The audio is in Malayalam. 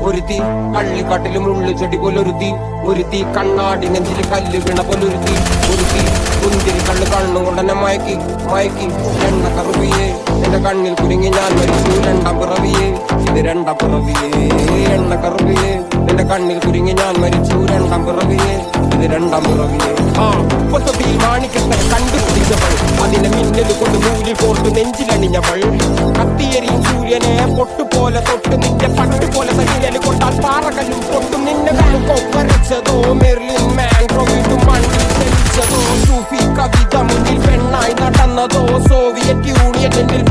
ഒരുത്തി കള്ളിക്കാട്ടിലും ഉള്ളു ചെടി പോലൊരുത്തി കണ്ണാടി നെഞ്ചില് കല്ല് വീണ പോലൊരുത്തി കുന്തിരി കള്ള് കണ്ണുകൊണ്ടെന്നെ മയക്കി എണ്ണ കറുവിയേ എന്റെ കണ്ണിൽ കുരുങ്ങി ഞാൻ മരിച്ചു രണ്ടാം പിറവിയേ ഇത് രണ്ടാം പിറവിയേ എണ്ണ കറുവിയേ എന്റെ കണ്ണിൽ കുരുങ്ങി ഞാൻ മരിച്ചു രണ്ടാം പിറവിയേ ഇത് രണ്ടാം പിറവിയേ പൊത്തത്തിൽ മാണിക്കത്തെ കണ്ടുപിടിച്ചവൾ അതിനെ മിന്നൽ കൊണ്ട് നൂലിൽ കോർത്ത് നെഞ്ചിലണിഞ്ഞവൾ കത്തിയെറിയും സൂര്യനെ പൊട്ടുപോലെ തൊട്ട് നിന്റെ പട്ടുപോലെ തനിയൽ കൊണ്ടാൽ പാറകല്ലും പൊട്ടും നിന്നെ ബാങ്കോക്ക് വരച്ചതോ മെർലിൻ മാൻഡ്രോ വീണ്ടും മണ്ണിൽ തെളിച്ചതോ സൂഫി കവിത മുന്നിൽ പെണ്ണായി നടന്നതോ സോവിയറ്റ് യൂണിയനിൽ